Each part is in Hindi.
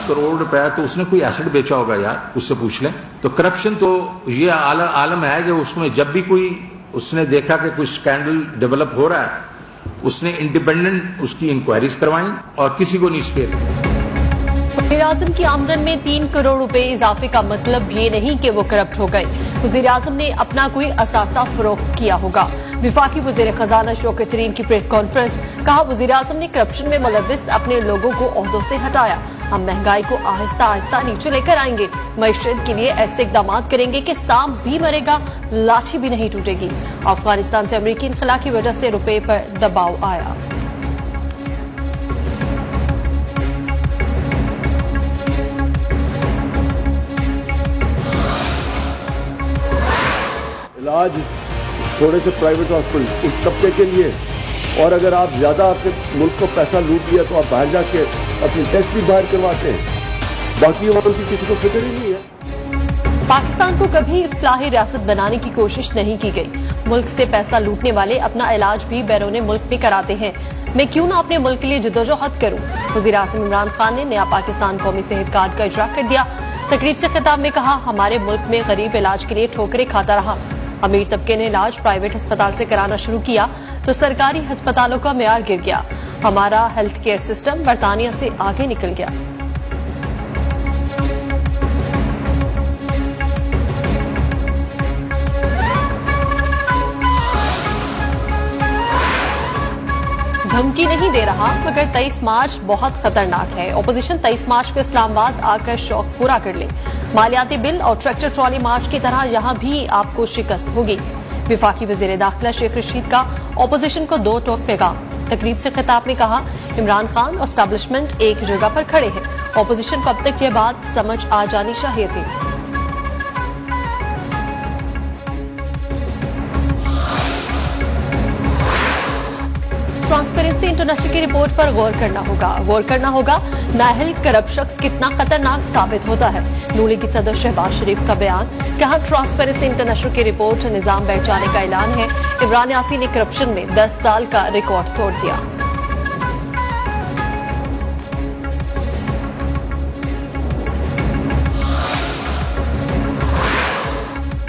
करोड़ रुपया तो उसने कोई एसेट बेचा होगा यार, उससे पूछ लें। तो करप्शन तो ये आलम है कि उसमें जब भी कोई उसने देखा कि कोई स्कैंडल डेवलप हो रहा है, उसने इंडिपेंडेंट उसकी इंक्वायरीज करवाई और किसी को नहीं स्पेयर किया। वज़ीर आज़म की आमदन में 3 करोड़ रुपए इजाफे का मतलब ये नहीं कि वो करप्ट हो गए। वज़ीर आज़म ने अपना कोई असासा फरोख्त किया होगा। विफाकी वज़ीर खजाना शौकत तरीन की प्रेस कॉन्फ्रेंस, कहा वज़ीर आज़म ने करप्शन में मुलव्विस अपने लोगों को ओहदों से हटाया। हम महंगाई को आहिस्ता आहिस्ता नीचे लेकर आएंगे, मईशत के लिए ऐसे इकदाम करेंगे कि सांप भी मरेगा, लाठी भी नहीं टूटेगी। अफगानिस्तान से अमरीकी इनखला की वजह से रुपए पर दबाव आया। इलाज थोड़े से प्राइवेट हॉस्पिटल उस तबके के लिए, और अगर आप ज्यादा आपके मुल्क को पैसा लूट लिया तो आप बाहर जाके अपनी टेस्ट भी बाहर करवाते हैं। बाकी अवाम की किसी को फिक्र ही नहीं है। पाकिस्तान को कभी इफ्लाही रियासत बनाने की कोशिश नहीं की गई। मुल्क से पैसा लूटने वाले अपना इलाज भी बैरून मुल्क में कराते हैं। मैं क्यों ना अपने मुल्क के लिए जद्दोजहद करूं। वज़ीर आज़म इमरान खान ने नया पाकिस्तान कौमी सेहत कार्ड का इजरा कर दिया। तकरीब से खिताब में कहा, हमारे मुल्क में गरीब इलाज के लिए ठोकरें खाता रहा। अमीर तबके ने इलाज प्राइवेट अस्पताल से कराना शुरू किया तो सरकारी अस्पतालों का मेयार गिर गया। हमारा हेल्थ केयर सिस्टम बरतानिया से आगे निकल गया। धमकी नहीं दे रहा, मगर 23 मार्च बहुत खतरनाक है। ओपोजिशन 23 मार्च को इस्लामाबाद आकर शौक पूरा कर ले। मालियाती बिल और ट्रैक्टर ट्रॉली मार्च की तरह यहां भी आपको शिकस्त होगी। विफाकी वजीर दाखिला शेख रशीद का ओपोजिशन को 2 टोक पैगाम। तकरीब से खिताब में कहा, इमरान खान और एस्टैब्लिशमेंट एक जगह पर खड़े हैं। ओपोजिशन को अब तक यह बात समझ आ जानी चाहिए थी। ट्रांसपेरेंसी इंटरनेशनल की रिपोर्ट पर गौर करना होगा। नाहल करप्ट शख्स कितना खतरनाक साबित होता है। नून लीग की सदर शहबाज शरीफ का बयान, कहा ट्रांसपेरेंसी इंटरनेशनल की रिपोर्ट निजाम बैठ जाने का ऐलान है। इमरान यासीन ने करप्शन में 10 साल का रिकॉर्ड तोड़ दिया।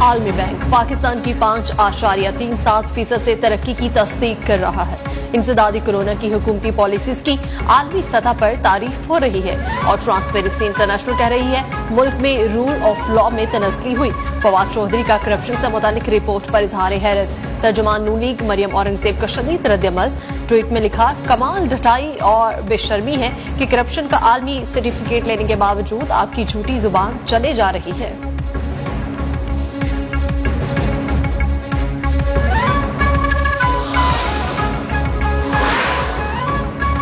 आलमी बैंक पाकिस्तान की 5.37% से तरक्की की तस्दीक कर रहा है। इंसदादी कोरोना की हुकूमती पॉलिसीज की आलमी सतह पर तारीफ हो रही है और ट्रांसपेरेंसी इंटरनेशनल कह रही है मुल्क में रूल ऑफ लॉ में तनस्ली हुई। फवाद चौधरी का करप्शन से मुतालिक रिपोर्ट पर इजहार हैरत। तर्जुमान नून लीग मरियम औरंगजेब का शदीद रद्दअमल। ट्वीट में लिखा, कमाल ढटाई और बेशर्मी है कि करप्शन का आलमी सर्टिफिकेट लेने के बावजूद आपकी झूठी जुबान चले जा रही है।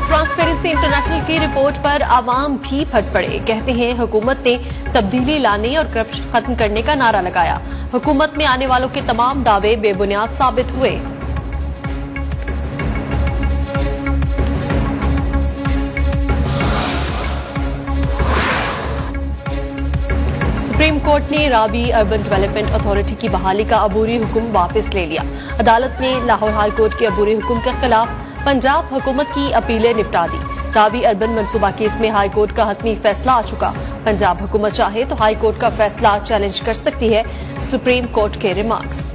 ट्रांसपेरेंसी इंटरनेशनल की रिपोर्ट पर आवाम भी फट पड़े। कहते हैं हुकूमत ने तब्दीली लाने और करप्शन खत्म करने का नारा लगाया। हुकूमत में आने वालों के तमाम दावे बेबुनियाद साबित हुए। सुप्रीम कोर्ट ने रावी अर्बन डेवलपमेंट अथॉरिटी की बहाली का अबूरी हुक्म वापस ले लिया। अदालत ने लाहौर हाई कोर्ट के अबूरी हुक्म के खिलाफ पंजाब हुकूमत की अपीलें निपटा दी। रावी अर्बन मनसूबा केस में हाई कोर्ट का हतमी फैसला आ चुका। पंजाब हुकूमत चाहे तो हाई कोर्ट का फैसला चैलेंज कर सकती है। सुप्रीम कोर्ट के रिमार्क्स।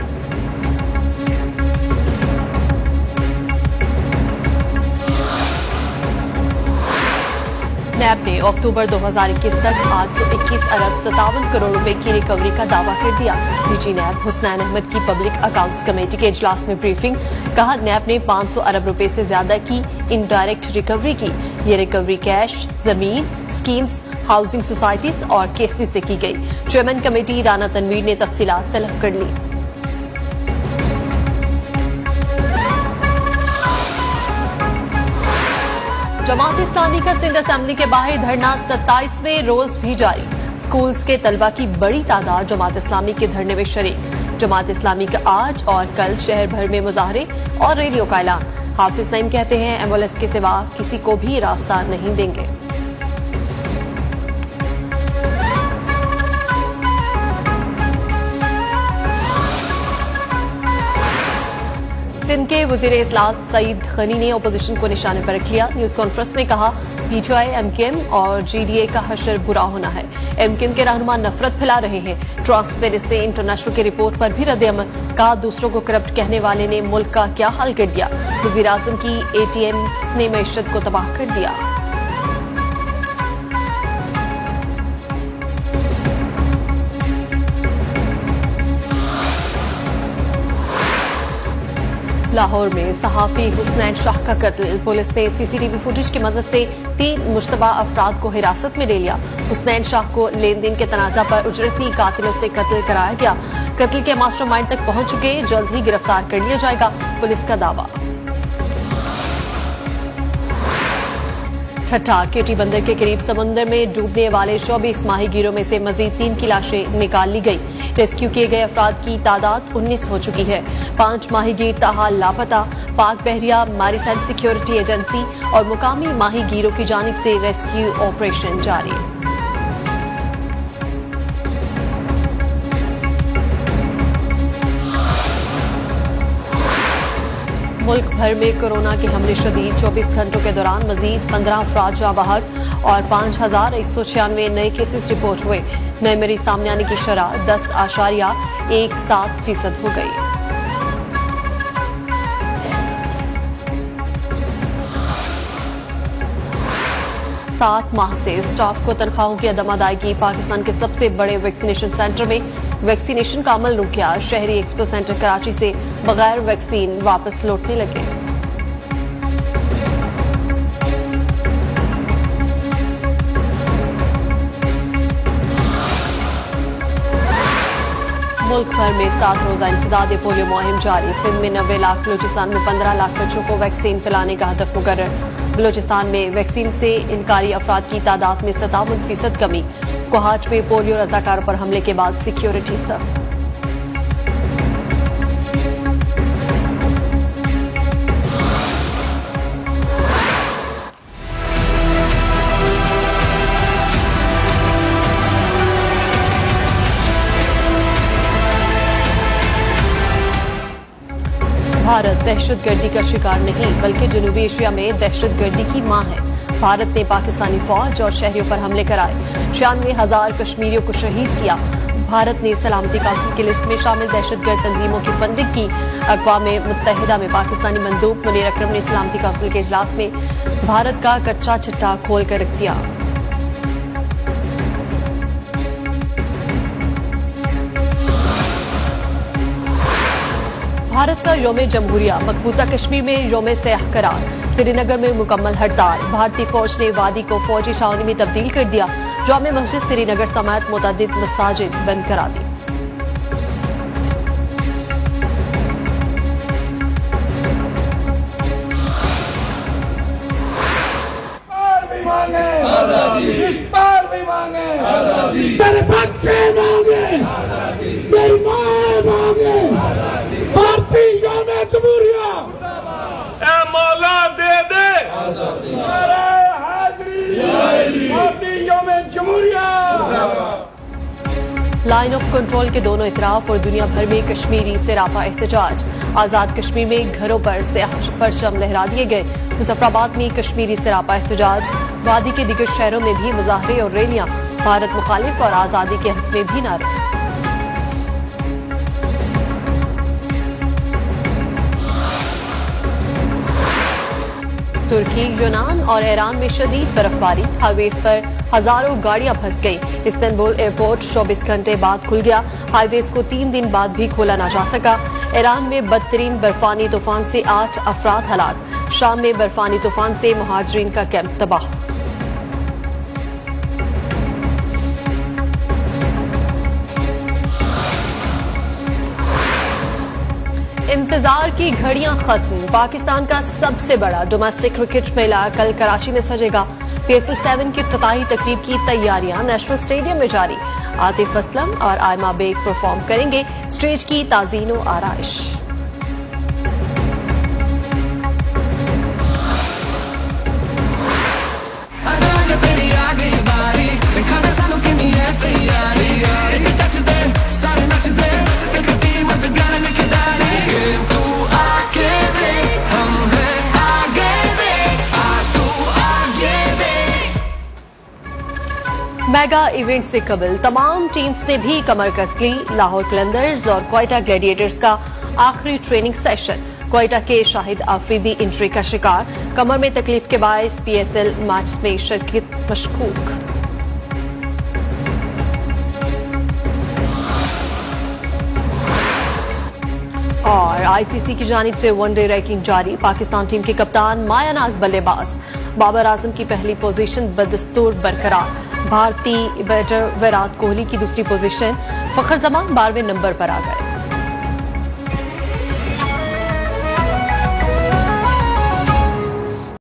नैब ने अक्टूबर 2021 तक 821 अरब 57 करोड़ रुपए की रिकवरी का दावा कर दिया। डीजी नैब हुसनैन अहमद की पब्लिक अकाउंट्स कमेटी के इजलास में ब्रीफिंग, कहा नैब ने 500 अरब रुपए से ज्यादा की इनडायरेक्ट रिकवरी की। ये रिकवरी कैश, जमीन, स्कीम्स, हाउसिंग सोसाइटीज और केसेस से की गई। चेयरमैन कमेटी राना तनवीर ने तफसीलात तलब कर ली। जमात इस्लामी का सिंध असेंबली के बाहर धरना 27वें रोज भी जारी। स्कूल्स के तलबा की बड़ी तादाद जमात इस्लामी के धरने में शरीक। जमात इस्लामी का आज और कल शहर भर में मुजाहरे और रैलियों का ऐलान। हाफिज नईम कहते हैं एम्बुलेंस के सिवा किसी को भी रास्ता नहीं देंगे। सिंध के वजीर इत्तलात सईद गनी ने अपोजिशन को निशाने पर रख लिया। न्यूज कॉन्फ्रेंस में कहा, पीटीआई, एमकेएम और जीडीए का हशर बुरा होना है। एमकेएम के रहनुमा नफरत फैला रहे हैं। ट्रांसपेरेंसी इंटरनेशनल की रिपोर्ट पर भी रद्द-ए-अमल। कहा, दूसरों को करप्ट कहने वाले ने मुल्क का क्या हाल कर दिया। वजीर आजम की एटीएम ने मईशत को तबाह कर दिया। लाहौर में सहाफी हुसनैन शाह का कत्ल। पुलिस ने सीसीटीवी फुटेज की मदद से 3 मुश्तबा अफराद को हिरासत में ले लिया। हुसनैन शाह को लेन देन के तनाजा पर उजरती कातिलों से कत्ल कराया गया। कत्ल के मास्टरमाइंड तक पहुंच चुके, जल्द ही गिरफ्तार कर लिया जाएगा, पुलिस का दावा। ठट्ठा केटी बंदर के करीब समुद्र में डूबने वाले 24 माहीगीरों में से मजीद 3 की लाशें निकाल ली गई। रेस्क्यू किए गए अफराद की तादाद 19 हो चुकी है। 5 माहीगीर ताहाल लापता। पाक बहरिया मैरीटाइम सिक्योरिटी एजेंसी और मुकामी माहीगीरों की जानिब से रेस्क्यू ऑपरेशन जारी है। मुल्क भर में कोरोना के हमले शदीद। 24 घंटों के दौरान मजीद 15 अफराद जाँ बहक और 5196 नए केसेस रिपोर्ट हुए। नए मरीज सामने आने की शरह 10.17% हो गई। सात माह से स्टाफ को तनख्वाहों की अदम अदायगी। पाकिस्तान के सबसे बड़े वैक्सीनेशन सेंटर में वैक्सीनेशन का अमल रुक गया। शहरी एक्सपो सेंटर कराची से बगैर वैक्सीन वापस लौटने लगे। मुल्क भर में 7 रोजा इंसदाद पोलियो मुहिम जारी। सिंध में 90 लाख, बलूचिस्तान में 15 लाख बच्चों को वैक्सीन पिलाने का हदफ मुकर्रर। बलूचिस्तान में वैक्सीन से इनकारी अफराद की तादाद में 57% कमी। कोहाट में पोलियो रजाकारों पर हमले के बाद सिक्योरिटी सख्त। भारत दहशतगर्दी का शिकार नहीं, बल्कि जनूबी एशिया में दहशतगर्दी की मां है। भारत ने पाकिस्तानी फौज और शहरियों पर हमले कराए। 96,000 कश्मीरियों को शहीद किया। भारत ने सलामती काउंसिल की लिस्ट में शामिल दहशतगर्द तंजीमों की फंडिंग की। अक़वाम मुत्तहिदा में पाकिस्तानी मंदूब मुनीर अकरम ने सलामती काउंसिल के इजलास में भारत का कच्चा चिट्ठा खोल कर रख दिया। भारत का यौम जमहूरिया मकबूजा कश्मीर में यौम सयाह करार। श्रीनगर में मुकम्मल हड़ताल। भारतीय फौज ने वादी को फौजी छावनी में तब्दील कर दिया। जामे मस्जिद श्रीनगर समेत मुतअद्दिद मसाजिद बंद करा दी। इस बार भी मांगे तेरे बच्चे मांगे, मेरी माँ मांगे, भारतीय यौम जमहूरिया ए मौला दे दे हाजिरी, भारतीय यौम जमहूरिया। लाइन ऑफ कंट्रोल के दोनों इतराफ और दुनिया भर में कश्मीरी सरापा एहतजाज। आजाद कश्मीर में घरों पर सयाह परचम लहरा दिए गए। मुजफ्फराबाद में कश्मीरी सरापा एहतजाज। वादी के दिगर शहरों में भी मुजाहरे और रैलियां। भारत मुखालिफ और आजादी के हक में भी नारे। तुर्की, यूनान और ईरान में शदीद बर्फबारी। हाईवेज पर हजारों गाड़ियां फंस गई। इस्तांबुल एयरपोर्ट 24 घंटे बाद खुल गया। हाईवेज को 3 दिन बाद भी खोला न जा सका। ईरान में बदतरीन बर्फानी तूफान से 8 अफराद हलाक। शाम में बर्फानी तूफान से मुहाजिरीन का कैंप तबाह। इंतजार की घड़ियां खत्म। पाकिस्तान का सबसे बड़ा डोमेस्टिक क्रिकेट मेला कल कराची में सजेगा। PSL 7 की इफ्तिताही तकरीब की तैयारियां नेशनल स्टेडियम में जारी। आतिफ असलम और आयमा बेग परफॉर्म करेंगे। स्टेज की ताज़ीन व आराइश। तू आके मेगा इवेंट से कबल तमाम टीम्स ने भी कमर कस ली। लाहौर कलंदर्स और क्वेटा ग्लैडिएटर्स का आखिरी ट्रेनिंग सेशन। क्वेटा के शाहिद आफरीदी इंजरी का शिकार, कमर में तकलीफ के बायस PSL मैच में शिरकत मशकूक। और ICC की जानिब से वनडे रैंकिंग जारी। पाकिस्तान टीम के कप्तान मायानाज बल्लेबाज, बाबर आजम की पहली पोजीशन बदस्तूर बरकरार। भारतीय बैटर विराट कोहली की दूसरी पोजीशन, फखर जमान 12वें नंबर पर आ गए।